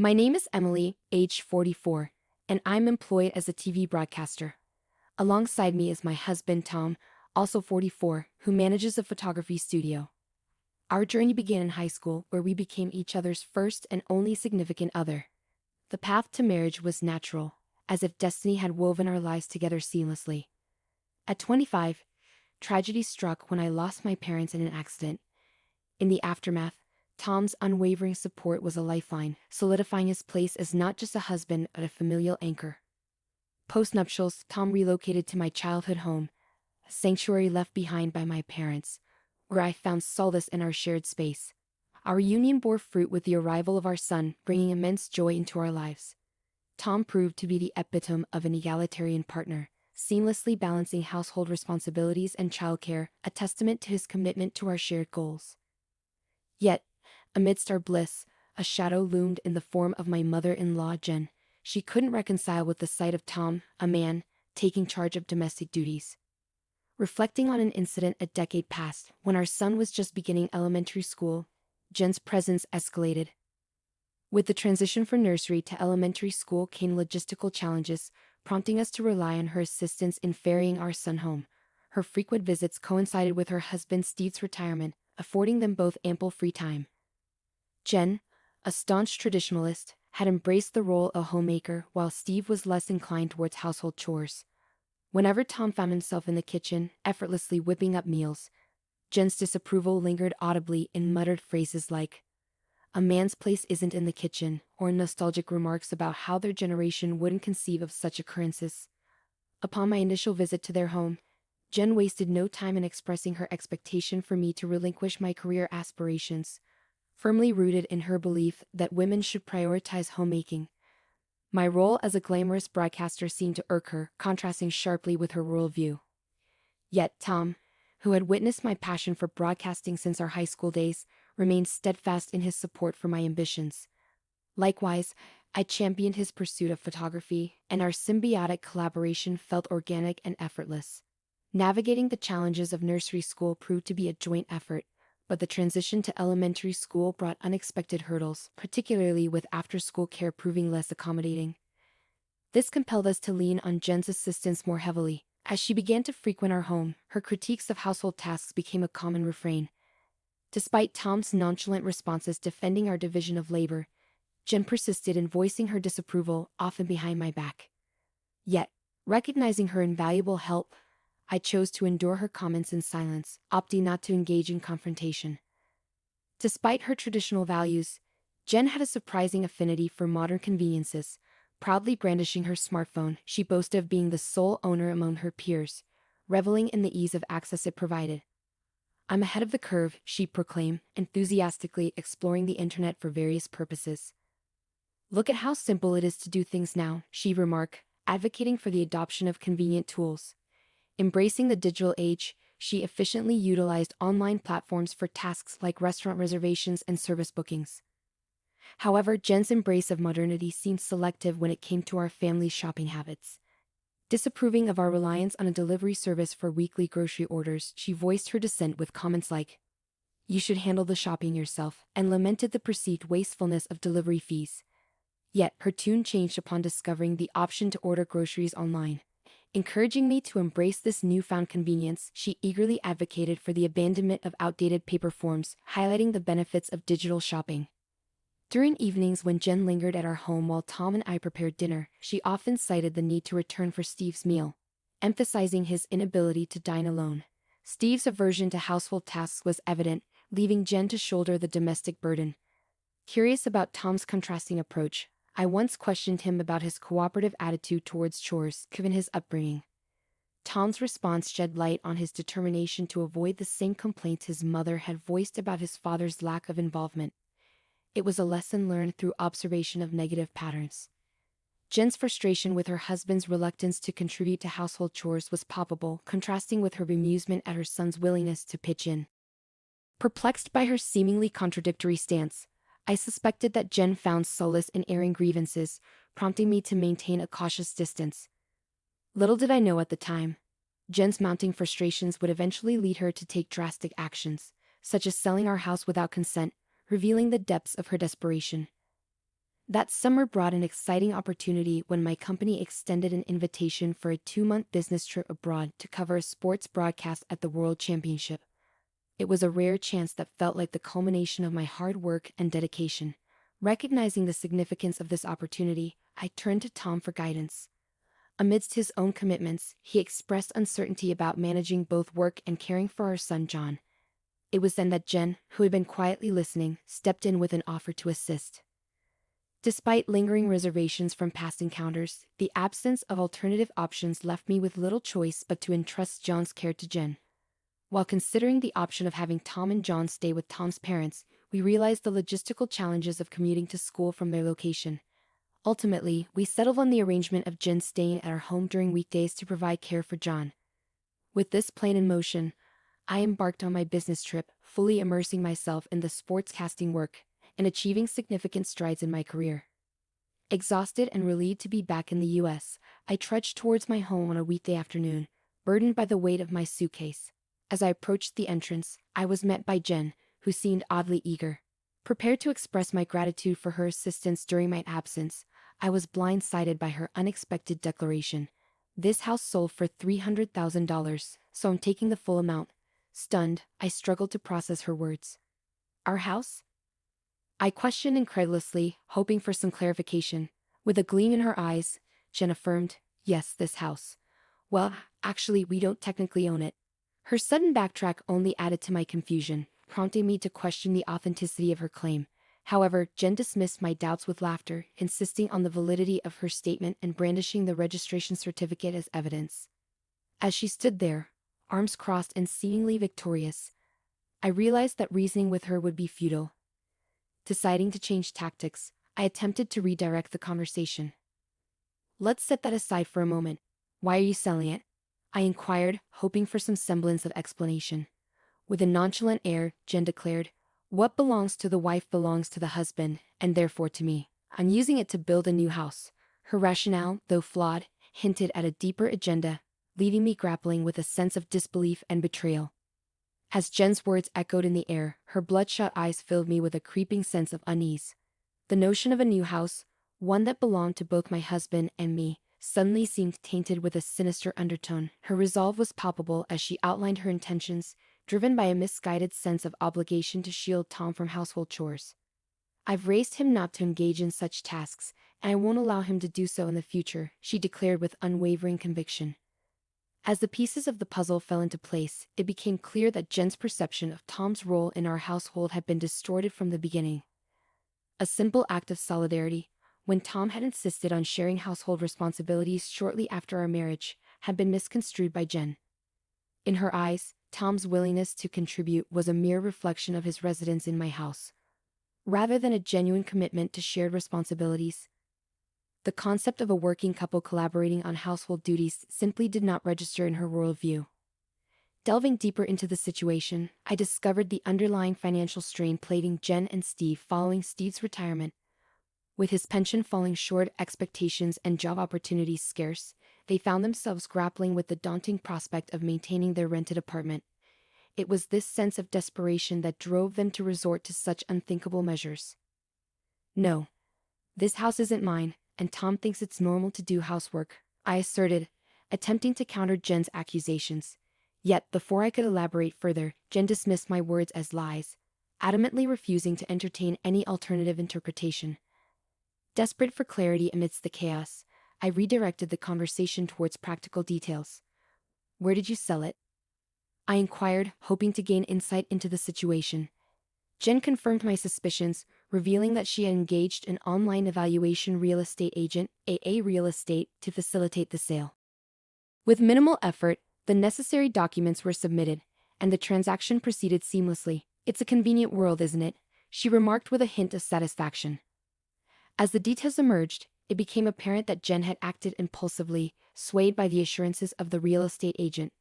My name is Emily, age 44, and I'm employed as a TV broadcaster. Alongside me is my husband Tom, also 44, who manages a photography studio. Our journey began in high school, where we became each other's first and only significant other. The path to marriage was natural, as if destiny had woven our lives together seamlessly. At 25, tragedy struck when I lost my parents in an accident. In the aftermath, Tom's unwavering support was a lifeline, solidifying his place as not just a husband but a familial anchor. Post-nuptials, Tom relocated to my childhood home, a sanctuary left behind by my parents, where I found solace in our shared space. Our union bore fruit with the arrival of our son, bringing immense joy into our lives. Tom proved to be the epitome of an egalitarian partner, seamlessly balancing household responsibilities and childcare, a testament to his commitment to our shared goals. Yet, amidst our bliss, a shadow loomed in the form of my mother-in-law Jen. She couldn't reconcile with the sight of Tom, a man, taking charge of domestic duties. Reflecting on an incident a decade past, when our son was just beginning elementary school, Jen's presence escalated. With the transition from nursery to elementary school came logistical challenges, prompting us to rely on her assistance in ferrying our son home. Her frequent visits coincided with her husband Steve's retirement, affording them both ample free time. Jen, a staunch traditionalist, had embraced the role of homemaker while Steve was less inclined towards household chores. Whenever Tom found himself in the kitchen, effortlessly whipping up meals, Jen's disapproval lingered audibly in muttered phrases like, "A man's place isn't in the kitchen," or nostalgic remarks about how their generation wouldn't conceive of such occurrences. Upon my initial visit to their home, Jen wasted no time in expressing her expectation for me to relinquish my career aspirations, firmly rooted in her belief that women should prioritize homemaking. My role as a glamorous broadcaster seemed to irk her, contrasting sharply with her worldview. Yet Tom, who had witnessed my passion for broadcasting since our high school days, remained steadfast in his support for my ambitions. Likewise, I championed his pursuit of photography, and our symbiotic collaboration felt organic and effortless. Navigating the challenges of nursery school proved to be a joint effort, but the transition to elementary school brought unexpected hurdles, particularly with after-school care proving less accommodating. This compelled us to lean on Jen's assistance more heavily. As she began to frequent our home, her critiques of household tasks became a common refrain. Despite Tom's nonchalant responses defending our division of labor, Jen persisted in voicing her disapproval, often behind my back. Yet, recognizing her invaluable help, I chose to endure her comments in silence, opting not to engage in confrontation. Despite her traditional values, Jen had a surprising affinity for modern conveniences. Proudly brandishing her smartphone, she boasted of being the sole owner among her peers, reveling in the ease of access it provided. "I'm ahead of the curve," she proclaimed, enthusiastically exploring the internet for various purposes. "Look at how simple it is to do things now," she remarked, advocating for the adoption of convenient tools. Embracing the digital age, she efficiently utilized online platforms for tasks like restaurant reservations and service bookings. However, Jen's embrace of modernity seemed selective when it came to our family's shopping habits. Disapproving of our reliance on a delivery service for weekly grocery orders, she voiced her dissent with comments like, "You should handle the shopping yourself," and lamented the perceived wastefulness of delivery fees. Yet, her tune changed upon discovering the option to order groceries online. Encouraging me to embrace this newfound convenience, she eagerly advocated for the abandonment of outdated paper forms, highlighting the benefits of digital shopping. During evenings when Jen lingered at our home while Tom and I prepared dinner, she often cited the need to return for Steve's meal, emphasizing his inability to dine alone. Steve's aversion to household tasks was evident, leaving Jen to shoulder the domestic burden. Curious about Tom's contrasting approach, I once questioned him about his cooperative attitude towards chores, given his upbringing. Tom's response shed light on his determination to avoid the same complaints his mother had voiced about his father's lack of involvement. It was a lesson learned through observation of negative patterns. Jen's frustration with her husband's reluctance to contribute to household chores was palpable, contrasting with her bemusement at her son's willingness to pitch in. Perplexed by her seemingly contradictory stance, I suspected that Jen found solace in airing grievances, prompting me to maintain a cautious distance. Little did I know at the time, Jen's mounting frustrations would eventually lead her to take drastic actions, such as selling our house without consent, revealing the depths of her desperation. That summer brought an exciting opportunity when my company extended an invitation for a 2-month business trip abroad to cover a sports broadcast at the World Championship. It was a rare chance that felt like the culmination of my hard work and dedication. Recognizing the significance of this opportunity, I turned to Tom for guidance. Amidst his own commitments, he expressed uncertainty about managing both work and caring for our son John. It was then that Jen, who had been quietly listening, stepped in with an offer to assist. Despite lingering reservations from past encounters, the absence of alternative options left me with little choice but to entrust John's care to Jen. While considering the option of having Tom and John stay with Tom's parents, we realized the logistical challenges of commuting to school from their location. Ultimately, we settled on the arrangement of Jen staying at our home during weekdays to provide care for John. With this plan in motion, I embarked on my business trip, fully immersing myself in the sportscasting work and achieving significant strides in my career. Exhausted and relieved to be back in the U.S., I trudged towards my home on a weekday afternoon, burdened by the weight of my suitcase. As I approached the entrance, I was met by Jen, who seemed oddly eager. Prepared to express my gratitude for her assistance during my absence, I was blindsided by her unexpected declaration. "This house sold for $300,000, so I'm taking the full amount." Stunned, I struggled to process her words. "Our house?" I questioned incredulously, hoping for some clarification. With a gleam in her eyes, Jen affirmed, "Yes, this house. Well, actually, we don't technically own it." Her sudden backtrack only added to my confusion, prompting me to question the authenticity of her claim. However, Jen dismissed my doubts with laughter, insisting on the validity of her statement and brandishing the registration certificate as evidence. As she stood there, arms crossed and seemingly victorious, I realized that reasoning with her would be futile. Deciding to change tactics, I attempted to redirect the conversation. "Let's set that aside for a moment. Why are you selling it?" I inquired, hoping for some semblance of explanation. With a nonchalant air, Jen declared, "What belongs to the wife belongs to the husband, and therefore to me. I'm using it to build a new house." Her rationale, though flawed, hinted at a deeper agenda, leaving me grappling with a sense of disbelief and betrayal. As Jen's words echoed in the air, her bloodshot eyes filled me with a creeping sense of unease. The notion of a new house, one that belonged to both my husband and me, suddenly seemed tainted with a sinister undertone. Her resolve was palpable as she outlined her intentions, driven by a misguided sense of obligation to shield Tom from household chores. "I've raised him not to engage in such tasks, and I won't allow him to do so in the future," she declared with unwavering conviction. As the pieces of the puzzle fell into place, it became clear that Jen's perception of Tom's role in our household had been distorted from the beginning. A simple act of solidarity, when Tom had insisted on sharing household responsibilities shortly after our marriage, had been misconstrued by Jen. In her eyes, Tom's willingness to contribute was a mere reflection of his residence in my house, rather than a genuine commitment to shared responsibilities. The concept of a working couple collaborating on household duties simply did not register in her worldview. Delving deeper into the situation, I discovered the underlying financial strain plaguing Jen and Steve following Steve's retirement. With his pension falling short, expectations and job opportunities scarce, they found themselves grappling with the daunting prospect of maintaining their rented apartment. It was this sense of desperation that drove them to resort to such unthinkable measures. "No. This house isn't mine, and Tom thinks it's normal to do housework," I asserted, attempting to counter Jen's accusations. Yet, before I could elaborate further, Jen dismissed my words as lies, adamantly refusing to entertain any alternative interpretation. Desperate for clarity amidst the chaos, I redirected the conversation towards practical details. "Where did you sell it?" I inquired, hoping to gain insight into the situation. Jen confirmed my suspicions, revealing that she had engaged an online evaluation real estate agent, AA Real Estate, to facilitate the sale. With minimal effort, the necessary documents were submitted, and the transaction proceeded seamlessly. "It's a convenient world, isn't it?" she remarked with a hint of satisfaction. As the details emerged, it became apparent that Jen had acted impulsively, swayed by the assurances of the real estate agent.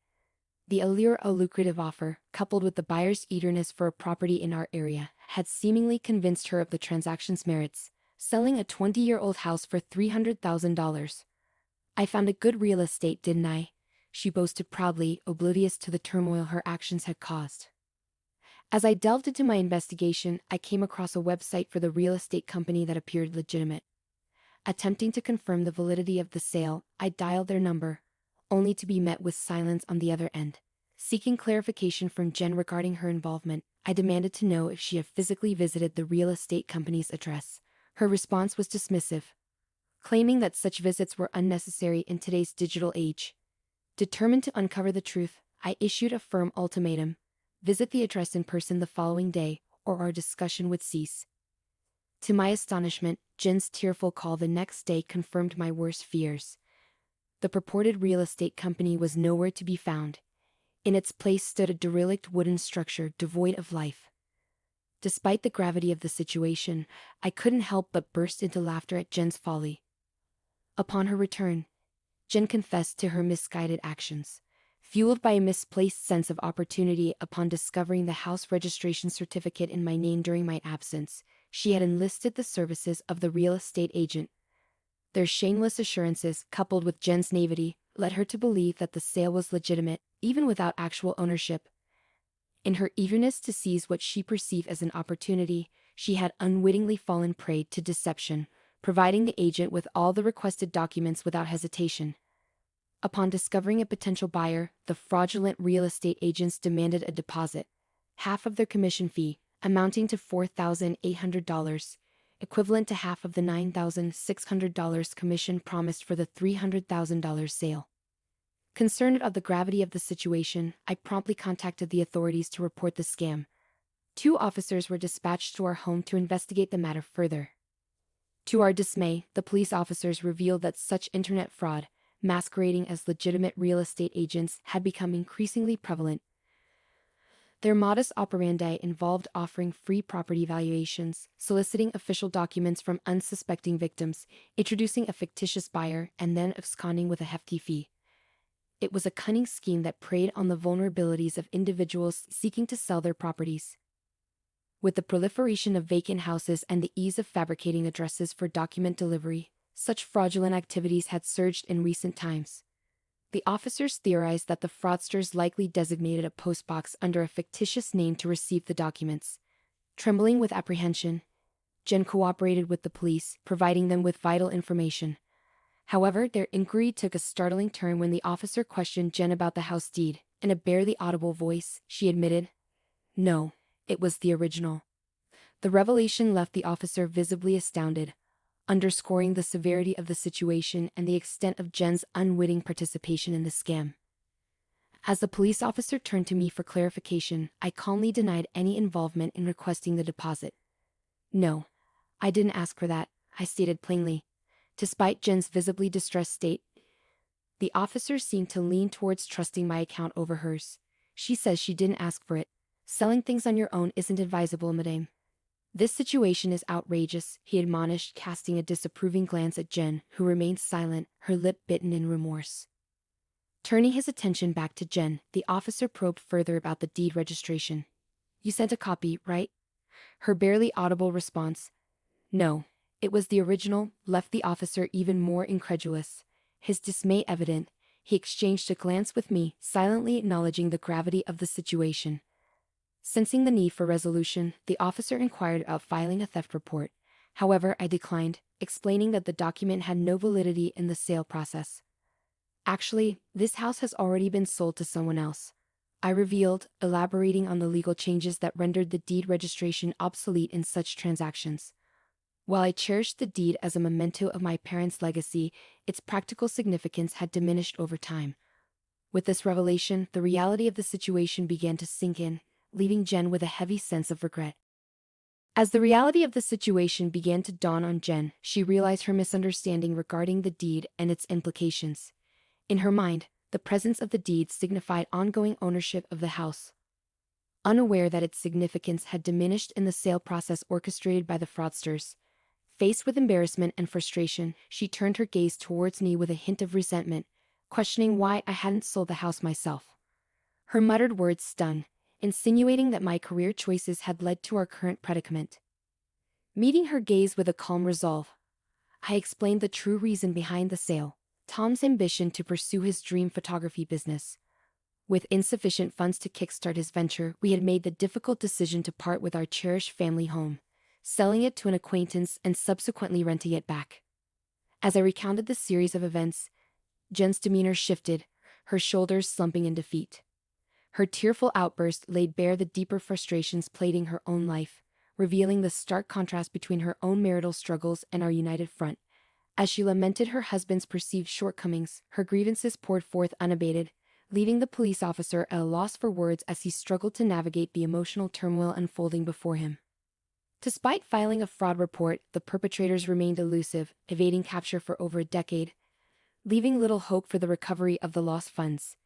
The allure of a lucrative offer, coupled with the buyer's eagerness for a property in our area, had seemingly convinced her of the transaction's merits, selling a 20-year-old house for $300,000. "I found a good real estate, didn't I?" she boasted proudly, oblivious to the turmoil her actions had caused. As I delved into my investigation, I came across a website for the real estate company that appeared legitimate. Attempting to confirm the validity of the sale, I dialed their number, only to be met with silence on the other end. Seeking clarification from Jen regarding her involvement, I demanded to know if she had physically visited the real estate company's address. Her response was dismissive, claiming that such visits were unnecessary in today's digital age. Determined to uncover the truth, I issued a firm ultimatum: visit the address in person the following day, or our discussion would cease. To my astonishment, Jen's tearful call the next day confirmed my worst fears. The purported real estate company was nowhere to be found. In its place stood a derelict wooden structure devoid of life. Despite the gravity of the situation, I couldn't help but burst into laughter at Jen's folly. Upon her return, Jen confessed to her misguided actions. Fueled by a misplaced sense of opportunity upon discovering the house registration certificate in my name during my absence, she had enlisted the services of the real estate agent. Their shameless assurances, coupled with Jen's naivety, led her to believe that the sale was legitimate, even without actual ownership. In her eagerness to seize what she perceived as an opportunity, she had unwittingly fallen prey to deception, providing the agent with all the requested documents without hesitation. Upon discovering a potential buyer, the fraudulent real estate agents demanded a deposit, half of their commission fee, amounting to $4,800, equivalent to half of the $9,600 commission promised for the $300,000 sale. Concerned of the gravity of the situation, I promptly contacted the authorities to report the scam. 2 officers were dispatched to our home to investigate the matter further. To our dismay, the police officers revealed that such internet fraud, masquerading as legitimate real estate agents, had become increasingly prevalent. Their modus operandi involved offering free property valuations, soliciting official documents from unsuspecting victims, introducing a fictitious buyer, and then absconding with a hefty fee. It was a cunning scheme that preyed on the vulnerabilities of individuals seeking to sell their properties. With the proliferation of vacant houses and the ease of fabricating addresses for document delivery, such fraudulent activities had surged in recent times. The officers theorized that the fraudsters likely designated a postbox under a fictitious name to receive the documents. Trembling with apprehension, Jen cooperated with the police, providing them with vital information. However, their inquiry took a startling turn when the officer questioned Jen about the house deed. In a barely audible voice, she admitted, "No, it was the original." The revelation left the officer visibly astounded, underscoring the severity of the situation and the extent of Jen's unwitting participation in the scam. As the police officer turned to me for clarification, I calmly denied any involvement in requesting the deposit. "No, I didn't ask for that," I stated plainly. Despite Jen's visibly distressed state, the officer seemed to lean towards trusting my account over hers. "She says she didn't ask for it. Selling things on your own isn't advisable, madame." "This situation is outrageous," he admonished, casting a disapproving glance at Jen, who remained silent, her lip bitten in remorse. Turning his attention back to Jen, the officer probed further about the deed registration. "You sent a copy, right?" Her barely audible response, "No, it was the original," left the officer even more incredulous. His dismay evident, he exchanged a glance with me, silently acknowledging the gravity of the situation. Sensing the need for resolution, the officer inquired about filing a theft report. However, I declined, explaining that the document had no validity in the sale process. "Actually, this house has already been sold to someone else," I revealed, elaborating on the legal changes that rendered the deed registration obsolete in such transactions. While I cherished the deed as a memento of my parents' legacy, its practical significance had diminished over time. With this revelation, the reality of the situation began to sink in, leaving Jen with a heavy sense of regret. As the reality of the situation began to dawn on Jen, she realized her misunderstanding regarding the deed and its implications. In her mind, the presence of the deed signified ongoing ownership of the house. Unaware that its significance had diminished in the sale process orchestrated by the fraudsters, faced with embarrassment and frustration, she turned her gaze towards me with a hint of resentment, questioning why I hadn't sold the house myself. Her muttered words stung, insinuating that my career choices had led to our current predicament. Meeting her gaze with a calm resolve, I explained the true reason behind the sale: Tom's ambition to pursue his dream photography business. With insufficient funds to kickstart his venture, we had made the difficult decision to part with our cherished family home, selling it to an acquaintance and subsequently renting it back. As I recounted the series of events, Jen's demeanor shifted, her shoulders slumping in defeat. Her tearful outburst laid bare the deeper frustrations plaguing her own life, revealing the stark contrast between her own marital struggles and our united front. As she lamented her husband's perceived shortcomings, her grievances poured forth unabated, leaving the police officer at a loss for words as he struggled to navigate the emotional turmoil unfolding before him. Despite filing a fraud report, the perpetrators remained elusive, evading capture for over a decade, leaving little hope for the recovery of the lost funds.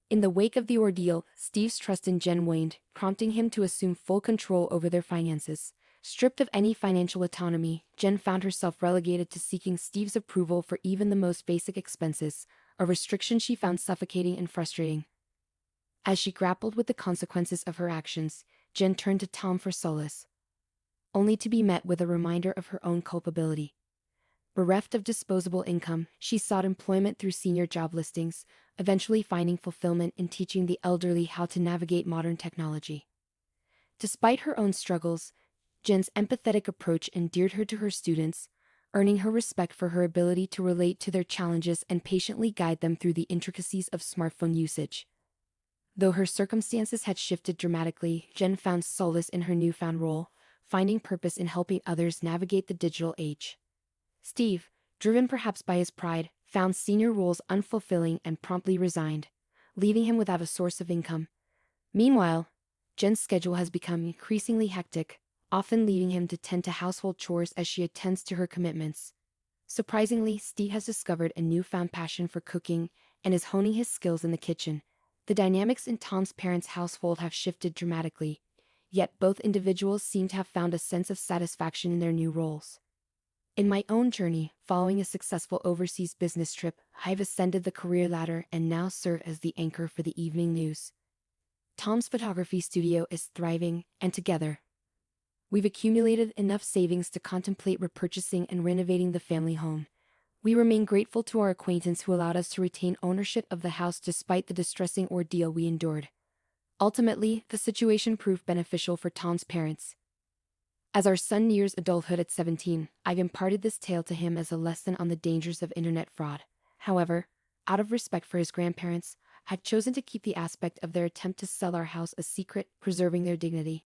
In the wake of the ordeal, Steve's trust in Jen waned, prompting him to assume full control over their finances. Stripped of any financial autonomy, Jen found herself relegated to seeking Steve's approval for even the most basic expenses, a restriction she found suffocating and frustrating. As she grappled with the consequences of her actions, Jen turned to Tom for solace, only to be met with a reminder of her own culpability. Bereft of disposable income, she sought employment through senior job listings, eventually finding fulfillment in teaching the elderly how to navigate modern technology. Despite her own struggles, Jen's empathetic approach endeared her to her students, earning her respect for her ability to relate to their challenges and patiently guide them through the intricacies of smartphone usage. Though her circumstances had shifted dramatically, Jen found solace in her newfound role, finding purpose in helping others navigate the digital age. Steve, driven perhaps by his pride, found senior roles unfulfilling and promptly resigned, leaving him without a source of income. Meanwhile, Jen's schedule has become increasingly hectic, often leaving him to tend to household chores as she attends to her commitments. Surprisingly, Steve has discovered a newfound passion for cooking and is honing his skills in the kitchen. The dynamics in Tom's parents' household have shifted dramatically, yet both individuals seem to have found a sense of satisfaction in their new roles. In my own journey, following a successful overseas business trip, I've ascended the career ladder and now serve as the anchor for the evening news. Tom's photography studio is thriving, and together, we've accumulated enough savings to contemplate repurchasing and renovating the family home. We remain grateful to our acquaintance who allowed us to retain ownership of the house despite the distressing ordeal we endured. Ultimately, the situation proved beneficial for Tom's parents. As our son nears adulthood at 17, I've imparted this tale to him as a lesson on the dangers of internet fraud. However, out of respect for his grandparents, I've chosen to keep the aspect of their attempt to sell our house a secret, preserving their dignity.